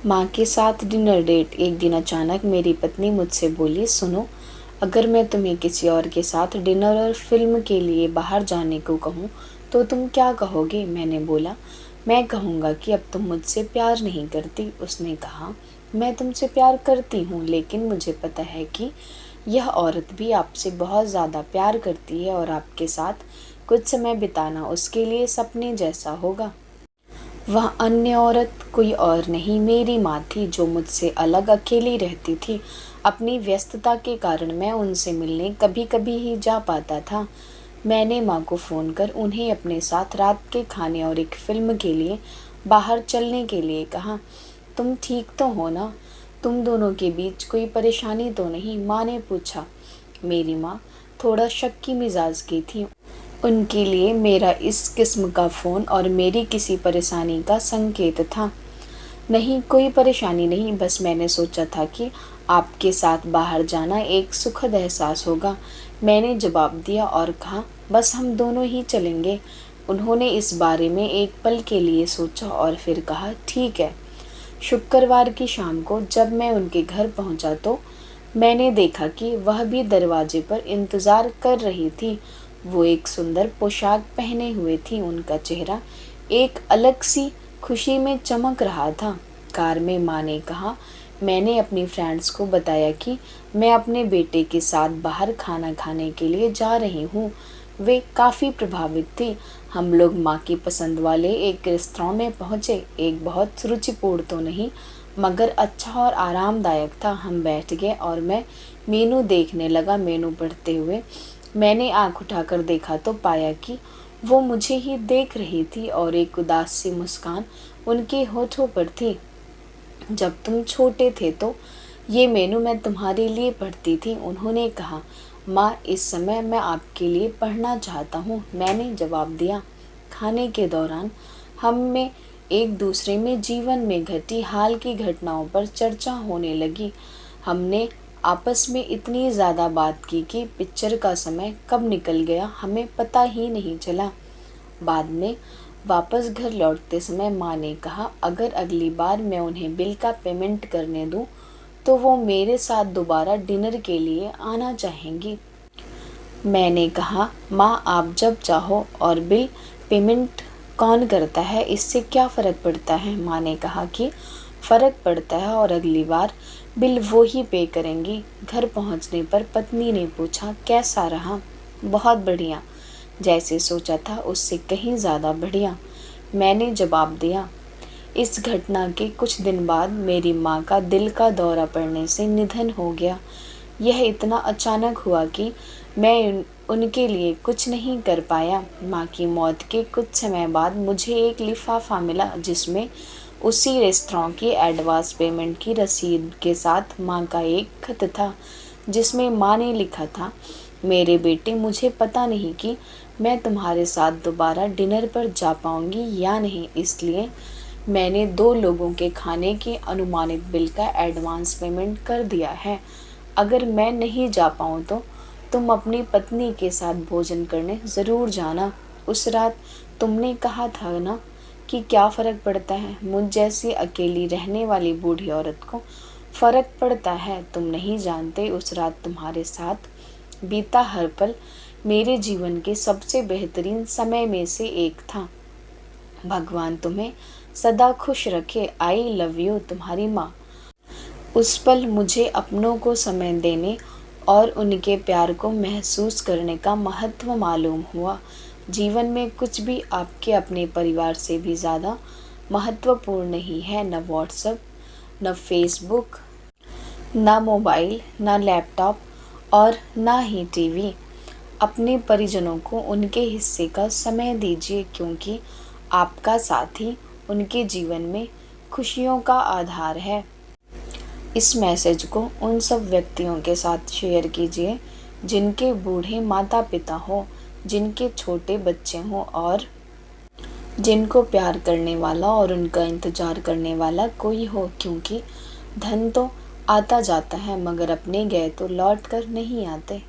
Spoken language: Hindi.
माँ के साथ डिनर डेट। एक दिन अचानक मेरी पत्नी मुझसे बोली, सुनो, अगर मैं तुम्हें किसी और के साथ डिनर और फिल्म के लिए बाहर जाने को कहूँ तो तुम क्या कहोगे? मैंने बोला, मैं कहूँगा कि अब तुम मुझसे प्यार नहीं करती। उसने कहा, मैं तुमसे प्यार करती हूँ, लेकिन मुझे पता है कि यह औरत भी आपसे बहुत ज़्यादा प्यार करती है और आपके साथ कुछ समय बिताना उसके लिए सपने जैसा होगा। वह अन्य औरत कोई और नहीं, मेरी माँ थी, जो मुझसे अलग अकेली रहती थी। अपनी व्यस्तता के कारण मैं उनसे मिलने कभी कभी ही जा पाता था। मैंने माँ को फ़ोन कर उन्हें अपने साथ रात के खाने और एक फ़िल्म के लिए बाहर चलने के लिए कहा। तुम ठीक तो हो ना? तुम दोनों के बीच कोई परेशानी तो नहीं? माँ ने पूछा। मेरी माँ थोड़ा शक की मिजाज की थी। उनके लिए मेरा इस किस्म का फ़ोन और मेरी किसी परेशानी का संकेत था। नहीं, कोई परेशानी नहीं, बस मैंने सोचा था कि आपके साथ बाहर जाना एक सुखद एहसास होगा। मैंने जवाब दिया और कहा, बस हम दोनों ही चलेंगे। उन्होंने इस बारे में एक पल के लिए सोचा और फिर कहा, ठीक है। शुक्रवार की शाम को जब मैं उनके घर पहुंचा तो मैंने देखा कि वह भी दरवाजे पर इंतज़ार कर रही थी। वो एक सुंदर पोशाक पहने हुए थी। उनका चेहरा एक अलग सी खुशी में चमक रहा था। कार में माँ ने कहा, मैंने अपनी फ्रेंड्स को बताया कि मैं अपने बेटे के साथ बाहर खाना खाने के लिए जा रही हूँ। वे काफ़ी प्रभावित थी। हम लोग माँ की पसंद वाले एक रेस्तरां में पहुँचे। एक बहुत रुचिपूर्ण तो नहीं, मगर अच्छा और आरामदायक था। हम बैठ गए और मैं मेनू देखने लगा। मेनू पढ़ते हुए मैंने आंख उठाकर देखा तो पाया कि वो मुझे ही देख रही थी और एक उदास सी मुस्कान उनके होठों पर थी। जब तुम छोटे थे तो ये मेनू मैं तुम्हारे लिए पढ़ती थी, उन्होंने कहा। माँ, इस समय मैं आपके लिए पढ़ना चाहता हूँ, मैंने जवाब दिया। खाने के दौरान हम में एक दूसरे में जीवन में घटी हाल की घटनाओं पर चर्चा होने लगी। हमने आपस में इतनी ज़्यादा बात की कि पिक्चर का समय कब निकल गया हमें पता ही नहीं चला। बाद में वापस घर लौटते समय माँ ने कहा, अगर अगली बार मैं उन्हें बिल का पेमेंट करने दूँ तो वो मेरे साथ दोबारा डिनर के लिए आना चाहेंगी। मैंने कहा, माँ आप जब चाहो, और बिल पेमेंट कौन करता है, इससे क्या फ़र्क पड़ता है? माँ ने कहा कि फ़र्क पड़ता है और अगली बार बिल वो ही पे करेंगी। घर पहुँचने पर पत्नी ने पूछा, कैसा रहा? बहुत बढ़िया, जैसे सोचा था उससे कहीं ज़्यादा बढ़िया, मैंने जवाब दिया। इस घटना के कुछ दिन बाद मेरी माँ का दिल का दौरा पड़ने से निधन हो गया। यह इतना अचानक हुआ कि मैं उनके लिए कुछ नहीं कर पाया। माँ की मौत के कुछ समय बाद मुझे एक लिफाफा मिला जिसमें उसी रेस्तरां की एडवांस पेमेंट की रसीद के साथ माँ का एक खत था, जिसमें माँ ने लिखा था, मेरे बेटे, मुझे पता नहीं कि मैं तुम्हारे साथ दोबारा डिनर पर जा पाऊँगी या नहीं, इसलिए मैंने 2 लोगों के खाने के अनुमानित बिल का एडवांस पेमेंट कर दिया है। अगर मैं नहीं जा पाऊँ तो तुम अपनी पत्नी के साथ भोजन करने ज़रूर जाना। उस रात तुमने कहा था ना कि क्या फ़र्क पड़ता है, मुझ जैसी अकेली रहने वाली बूढ़ी औरत को फ़र्क पड़ता है। तुम नहीं जानते, उस रात तुम्हारे साथ बीता हर पल मेरे जीवन के सबसे बेहतरीन समय में से एक था। भगवान तुम्हें सदा खुश रखे। आई लव यू, तुम्हारी माँ। उस पल मुझे अपनों को समय देने और उनके प्यार को महसूस करने का महत्व मालूम हुआ। जीवन में कुछ भी आपके अपने परिवार से भी ज़्यादा महत्वपूर्ण नहीं है। न व्हाट्सएप, न फेसबुक, ना मोबाइल, ना लैपटॉप और ना ही टीवी। अपने परिजनों को उनके हिस्से का समय दीजिए, क्योंकि आपका साथी उनके जीवन में खुशियों का आधार है। इस मैसेज को उन सब व्यक्तियों के साथ शेयर कीजिए जिनके बूढ़े माता पिता हो, जिनके छोटे बच्चे हों और जिनको प्यार करने वाला और उनका इंतज़ार करने वाला कोई हो, क्योंकि धन तो आता जाता है मगर अपने गए तो लौट कर नहीं आते।